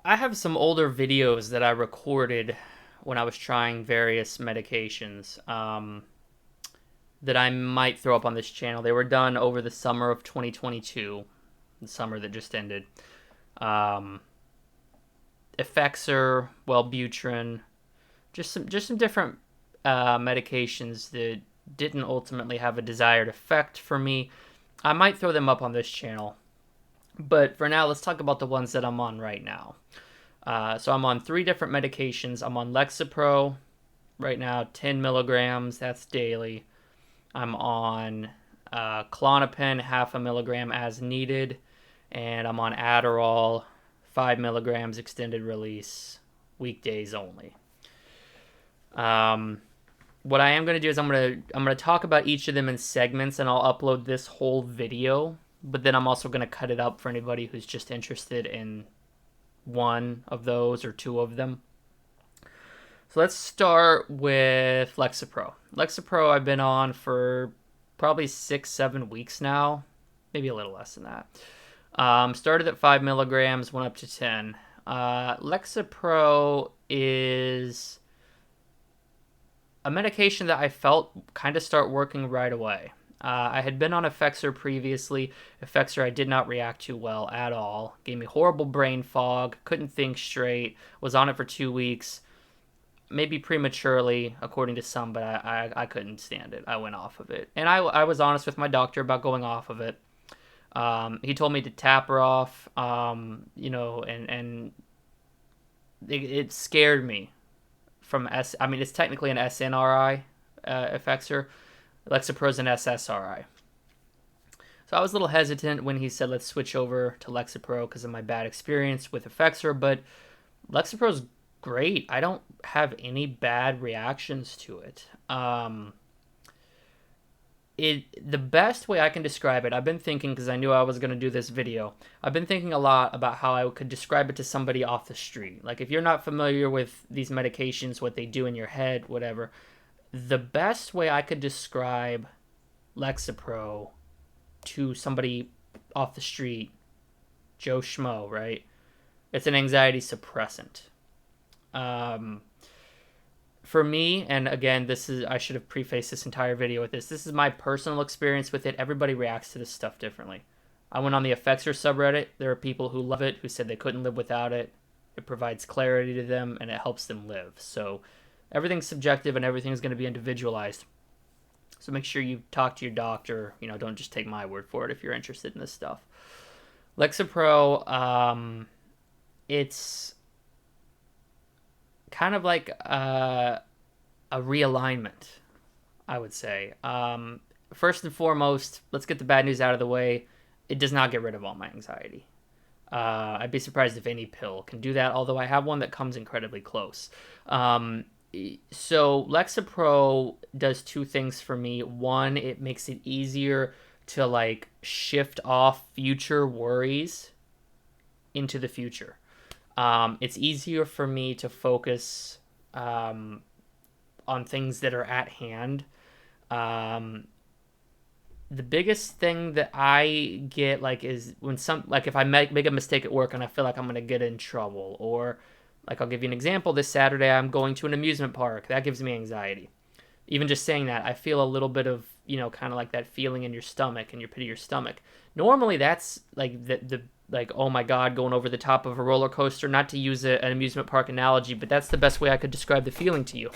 I have some older videos that I recorded when I was trying various medications that I might throw up on this channel. They were done over the summer of 2022, the summer that just ended. Um, Effexor, Wellbutrin, just some different medications that didn't ultimately have a desired effect for me. I might throw them up on this channel, but for now, let's talk about the ones that I'm on right now. So I'm on three different medications. I'm on Lexapro right now, 10 milligrams. That's daily. I'm on Klonopin, half a milligram as needed, and I'm on Adderall, 5 milligrams extended release, weekdays only. Um, what I am going to do is I'm gonna talk about each of them in segments, and I'll upload this whole video. But then I'm also going to cut it up for anybody who's just interested in one of those or two of them. So let's start with Lexapro. Lexapro I've been on for probably 6, 7 weeks now, maybe a little less than that. Started at 5 milligrams, went up to 10. Lexapro is a medication that I felt kind of start working right away. I had been on Effexor previously. Effexor I did not react to well at all. Gave me horrible brain fog, couldn't think straight, was on it for 2 weeks, maybe prematurely, according to some, but I couldn't stand it. I went off of it. And I was honest with my doctor about going off of it. He told me to taper off, and it scared me from I mean, it's technically an SNRI, Effexor. Lexapro's an SSRI. So I was a little hesitant when he said, let's switch over to Lexapro because of my bad experience with Effexor, but Lexapro's great. I don't have any bad reactions to it. The best way I can describe it, I've been thinking, because I knew I was going to do this video, I've been thinking a lot about how I could describe it to somebody off the street. Like, if you're not familiar with these medications, what they do in your head, whatever, the best way I could describe Lexapro to somebody off the street, Joe Schmo, right? It's an anxiety suppressant. Um, for me, and again, I should have prefaced this entire video with this. This is my personal experience with it. Everybody reacts to this stuff differently. I went on the Effexor subreddit. There are people who love it, who said they couldn't live without it. It provides clarity to them, and it helps them live. So everything's subjective, and everything's going to be individualized. So make sure you talk to your doctor. Don't just take my word for it if you're interested in this stuff. Lexapro, it's kind of like a realignment, I would say. First and foremost, let's get the bad news out of the way. It does not get rid of all my anxiety. I'd be surprised if any pill can do that, although I have one that comes incredibly close. So Lexapro does two things for me. One, it makes it easier to like shift off future worries into the future. It's easier for me to focus on things that are at hand. The biggest thing that I get is when if I make a mistake at work and I feel like I'm gonna get in trouble, or I'll give you an example. This Saturday I'm going to an amusement park. That gives me anxiety. Even just saying that, I feel a little bit of kind of like that feeling in your stomach, in your pit of your stomach. Normally that's like the oh my god, going over the top of a roller coaster. Not to use an amusement park analogy, but that's the best way I could describe the feeling to you.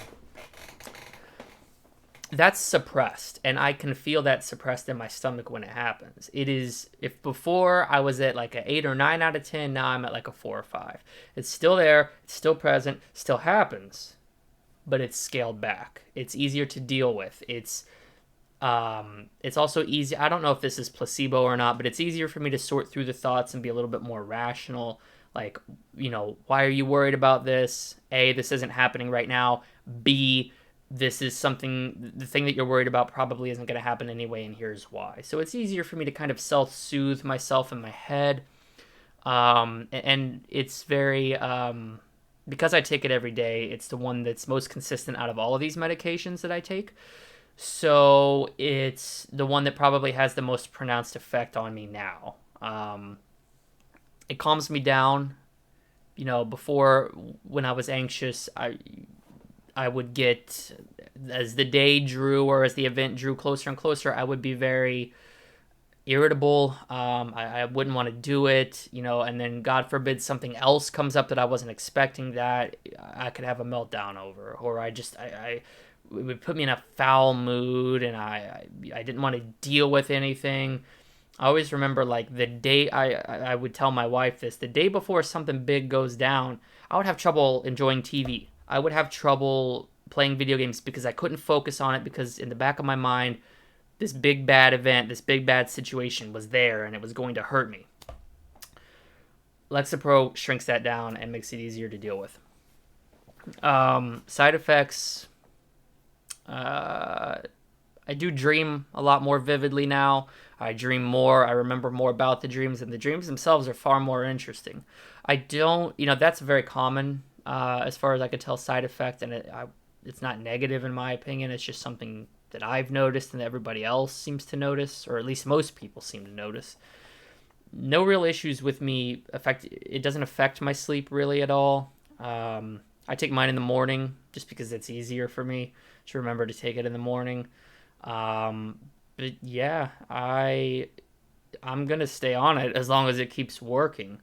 That's suppressed, and I can feel that suppressed in my stomach when it happens. It is, if before I was at like an 8 or 9 out of 10, now I'm at like a 4 or 5. It's still there, it's still present, still happens, but it's scaled back. It's easier to deal with. It's also easy. I don't know if this is placebo or not, but it's easier for me to sort through the thoughts and be a little bit more rational. Like, why are you worried about this? A, this isn't happening right now. B, this is the thing that you're worried about probably isn't going to happen anyway, and here's why. So it's easier for me to kind of self-soothe myself in my head. And it's very, because I take it every day, it's the one that's most consistent out of all of these medications that I take. So it's the one that probably has the most pronounced effect on me now. It calms me down. before, when I was anxious, I would get, as the day drew or as the event drew closer and closer, I would be very irritable. I wouldn't want to do it, and then God forbid something else comes up that I wasn't expecting, that I could have a meltdown over, or it would put me in a foul mood, and I didn't want to deal with anything. I always remember, like, the day I would tell my wife this, the day before something big goes down, I would have trouble enjoying TV. I would have trouble playing video games because I couldn't focus on it, because in the back of my mind, this big bad event, this big bad situation was there and it was going to hurt me. Lexapro shrinks that down and makes it easier to deal with. Side effects. I do dream a lot more vividly now. I dream more. I remember more about the dreams, and the dreams themselves are far more interesting. I don't, that's very common, as far as I could tell, side effect, and it's not negative in my opinion. It's just something that I've noticed and that everybody else seems to notice, or at least most people seem to notice. No real issues with me. It doesn't affect my sleep really at all. I take mine in the morning just because it's easier for me to remember to take it in the morning. But yeah, I'm gonna stay on it as long as it keeps working.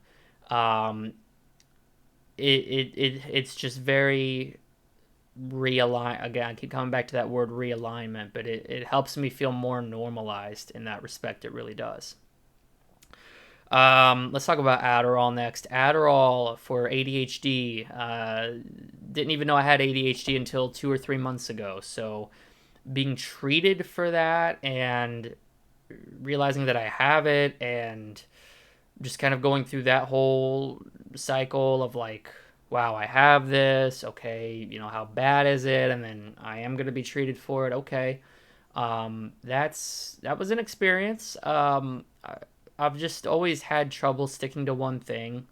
It's just very realign. Again, I keep coming back to that word realignment, but it helps me feel more normalized in that respect. It really does. Let's talk about Adderall next. Adderall for ADHD. Didn't even know I had ADHD until 2 or 3 months ago. So being treated for that and realizing that I have it, and just kind of going through that whole cycle of like, wow, I have this. Okay, how bad is it? And then I am going to be treated for it. Okay. That was an experience. I've just always had trouble sticking to one thing.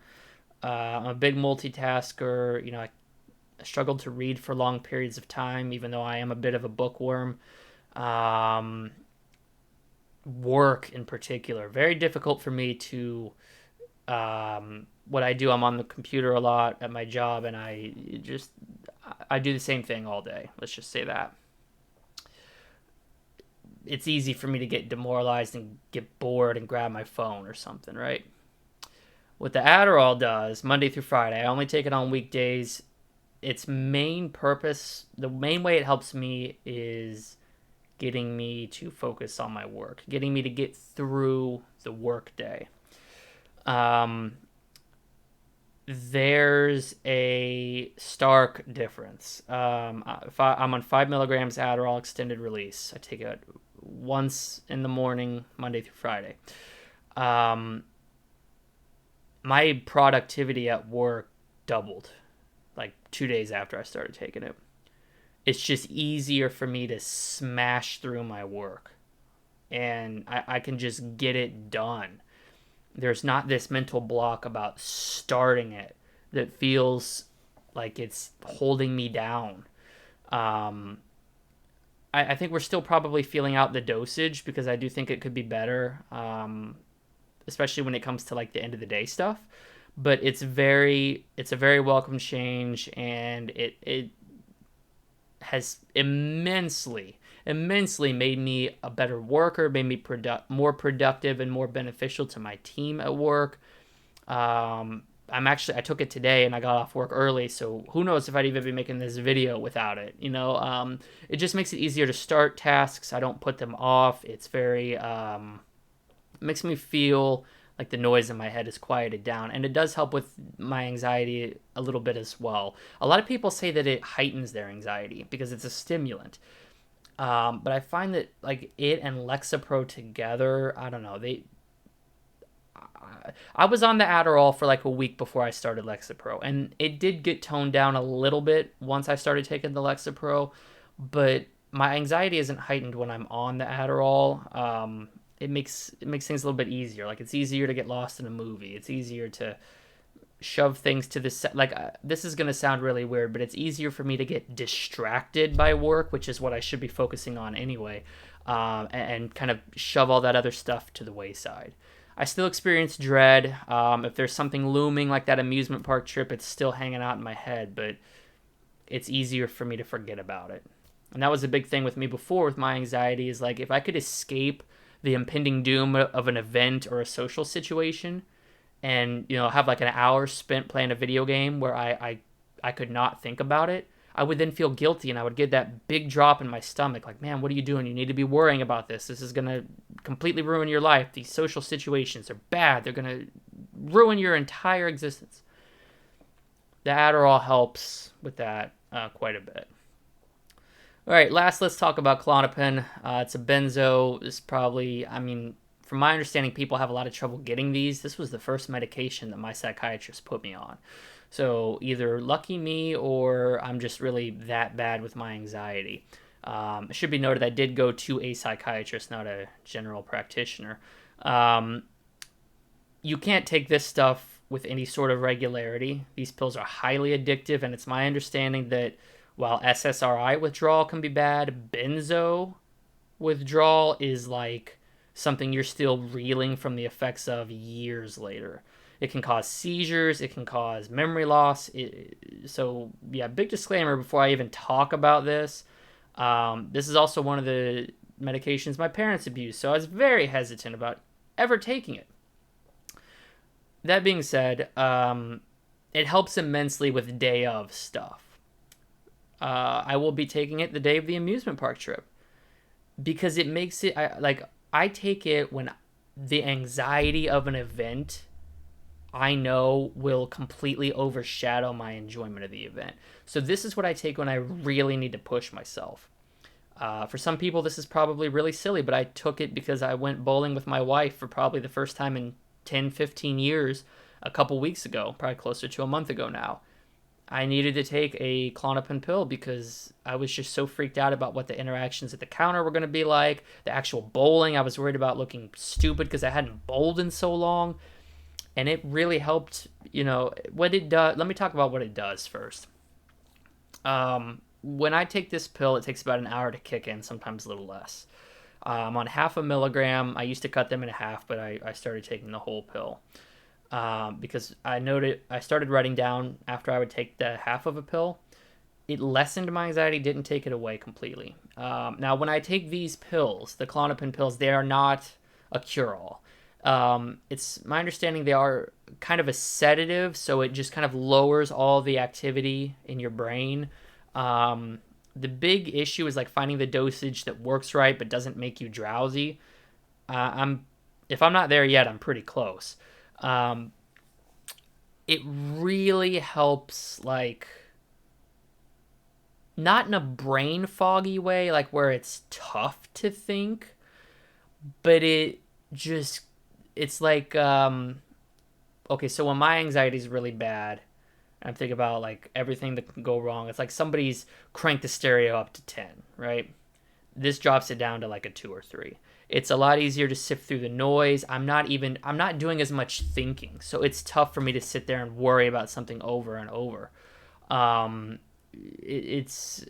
I'm a big multitasker. I struggled to read for long periods of time, even though I am a bit of a bookworm. Work in particular, very difficult for me to. What I do, I'm on the computer a lot at my job, and I do the same thing all day. Let's just say that. It's easy for me to get demoralized and get bored and grab my phone or something, right? What the Adderall does, Monday through Friday, I only take it on weekdays. Its main purpose, the main way it helps me, is getting me to focus on my work, getting me to get through the work day. There's a stark difference. If I'm on 5 milligrams Adderall extended release, I take it once in the morning, Monday through Friday. My productivity at work doubled like 2 days after I started taking it. It's just easier for me to smash through my work, and I can just get it done. There's not this mental block about starting it that feels like it's holding me down. I think we're still probably feeling out the dosage, because I do think it could be better, especially when it comes to like the end of the day stuff. But it's a very welcome change, and it has immensely made me a better worker, made me more productive and more beneficial to my team at work. I took it today and I got off work early, so who knows if I'd even be making this video without it. It just makes it easier to start tasks. I don't put them off. It's very, it makes me feel like the noise in my head is quieted down, and it does help with my anxiety a little bit as well. A lot of people say that it heightens their anxiety because it's a stimulant. But I find that like it and Lexapro together, I don't know, I was on the Adderall for like a week before I started Lexapro, and it did get toned down a little bit once I started taking the Lexapro, but my anxiety isn't heightened when I'm on the Adderall. It makes things a little bit easier. Like, it's easier to get lost in a movie. It's easier to shove things to the this is going to sound really weird, but it's easier for me to get distracted by work, which is what I should be focusing on anyway, and kind of shove all that other stuff to the wayside. I still experience dread. If there's something looming like that amusement park trip, it's still hanging out in my head, but it's easier for me to forget about it. And that was a big thing with me before with my anxiety is like if I could escape the impending doom of an event or a social situation and, have like an hour spent playing a video game where I could not think about it, I would then feel guilty and I would get that big drop in my stomach. Like, man, what are you doing? You need to be worrying about this. This is going to completely ruin your life. These social situations are bad. They're going to ruin your entire existence. The Adderall helps with that quite a bit. All right, last, let's talk about Klonopin. It's a benzo. It's probably, from my understanding, people have a lot of trouble getting these. This was the first medication that my psychiatrist put me on. So either lucky me or I'm just really that bad with my anxiety. It should be noted I did go to a psychiatrist, not a general practitioner. You can't take this stuff with any sort of regularity. These pills are highly addictive, and it's my understanding that while SSRI withdrawal can be bad, benzo withdrawal is like something you're still reeling from the effects of years later. It can cause seizures. It can cause memory loss. So, big disclaimer before I even talk about this. This is also one of the medications my parents abused, so I was very hesitant about ever taking it. That being said, it helps immensely with day of stuff. I will be taking it the day of the amusement park trip because it makes it I take it when the anxiety of an event I know will completely overshadow my enjoyment of the event. So this is what I take when I really need to push myself. For some people, this is probably really silly, but I took it because I went bowling with my wife for probably the first time in 10, 15 years a couple weeks ago, probably closer to a month ago now. I needed to take a Klonopin pill because I was just so freaked out about what the interactions at the counter were going to be like. The actual bowling, I was worried about looking stupid because I hadn't bowled in so long. And it really helped, what it does. Let me talk about what it does first. When I take this pill, it takes about an hour to kick in, sometimes a little less. I'm on 0.5 milligram. I used to cut them in half, but I started taking the whole pill. Because I started writing down after I would take the half of a pill. It lessened my anxiety, didn't take it away completely. Now, when I take these pills, the Klonopin pills, they are not a cure-all. It's my understanding they are kind of a sedative, so it just kind of lowers all the activity in your brain. The big issue is like finding the dosage that works right but doesn't make you drowsy. If I'm not there yet, I'm pretty close. It really helps, like, not in a brain foggy way, like where it's tough to think, but it's like, okay, so when my anxiety is really bad, and I'm thinking about like everything that can go wrong, it's like somebody's cranked the stereo up to 10, right? This drops it down to like a 2 or 3. It's a lot easier to sift through the noise. I'm not doing as much thinking. So it's tough for me to sit there and worry about something over and over. It's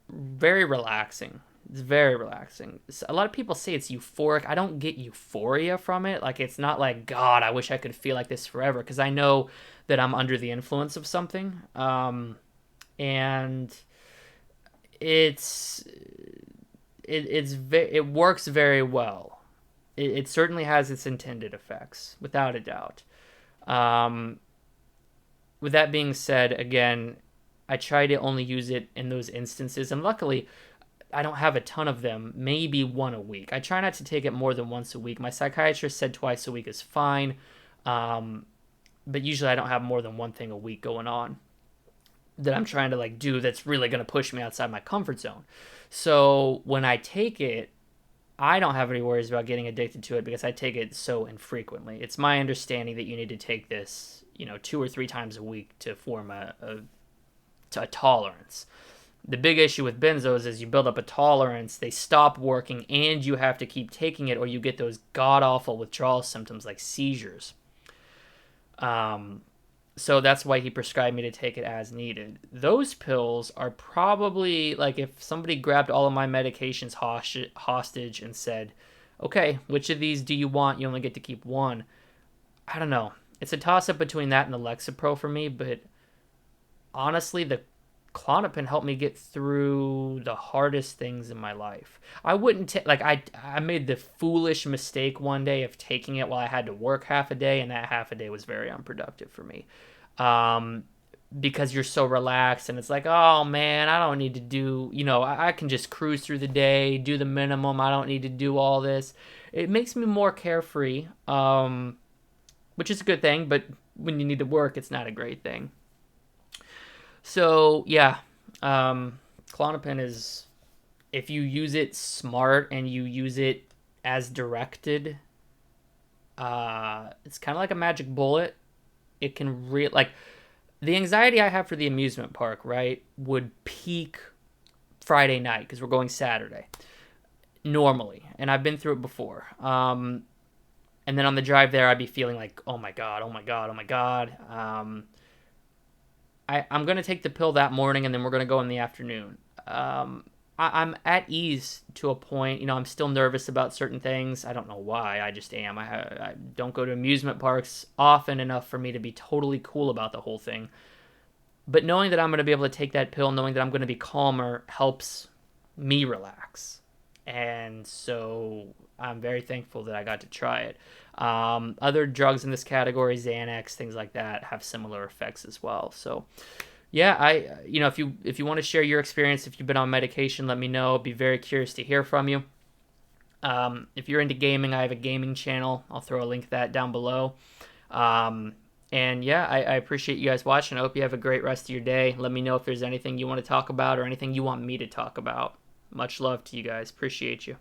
very relaxing. It's very relaxing. A lot of people say it's euphoric. I don't get euphoria from it. Like, it's not like, God, I wish I could feel like this forever. Because I know that I'm under the influence of something. And it works very well. It certainly has its intended effects, without a doubt. With that being said, again, I try to only use it in those instances, and luckily, I don't have a ton of them, maybe one a week. I try not to take it more than once a week. My psychiatrist said twice a week is fine, but usually I don't have more than one thing a week going on that I'm trying to like do that's really going to push me outside my comfort zone. So when I take it, I don't have any worries about getting addicted to it because I take it so infrequently. It's my understanding that you need to take this, 2 or 3 times a week to form a tolerance. The big issue with benzos is you build up a tolerance, they stop working, and you have to keep taking it or you get those god-awful withdrawal symptoms like seizures. So that's why he prescribed me to take it as needed. Those pills are probably, like, if somebody grabbed all of my medications hostage and said, Okay, which of these do you want? You only get to keep one. I don't know. It's a toss-up between that and the Lexapro for me, but honestly, the Klonopin helped me get through the hardest things in my life. I wouldn't take, like, I made the foolish mistake one day of taking it while I had to work half a day, and that half a day was very unproductive for me. Um, because you're so relaxed, and it's like, oh man, I don't need to do, I can just cruise through the day, do the minimum. I don't need to do all this. It makes me more carefree, which is a good thing, but when you need to work, it's not a great thing. So yeah, Klonopin is, if you use it smart and you use it as directed, it's kind of like a magic bullet. It can like the anxiety I have for the amusement park, right, would peak Friday night because we're going Saturday normally, and I've been through it before. And then on the drive there, I'd be feeling like, oh my god, oh my god, oh my god. I'm going to take the pill that morning, and then we're going to go in the afternoon. I'm at ease to a point. I'm still nervous about certain things. I don't know why. I just am. I don't go to amusement parks often enough for me to be totally cool about the whole thing. But knowing that I'm going to be able to take that pill, knowing that I'm going to be calmer, helps me relax. And so I'm very thankful that I got to try it. Other drugs in this category, Xanax, things like that, have similar effects as well. So yeah, if you want to share your experience, if you've been on medication, let me know. I'd be very curious to hear from you. If you're into gaming, I have a gaming channel. I'll throw a link to that down below. And yeah, I appreciate you guys watching. I hope you have a great rest of your day. Let me know if there's anything you want to talk about or anything you want me to talk about. Much love to you guys. Appreciate you.